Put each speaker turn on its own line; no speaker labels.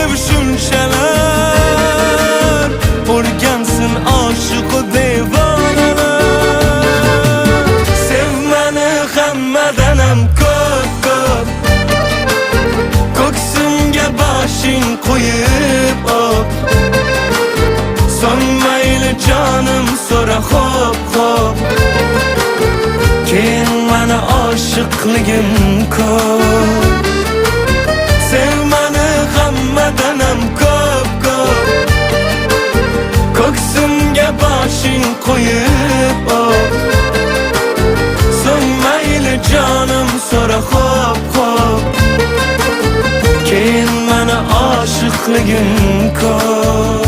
sev shunchalar, o'rgansin oshiq u devonalar. Sev meni hammadan ham ko'p, ko'ksimga boshing qo'yib op. So'ng mayli jonim so'ra xo'p, keyin meni oshiqligim ko'p. Sev meni hammadan ham ko'p, ko'ksimga boshing qo'yib op. So'ng mayli jonim so'ra xo'p, keyin meni oshiqligim ko'p.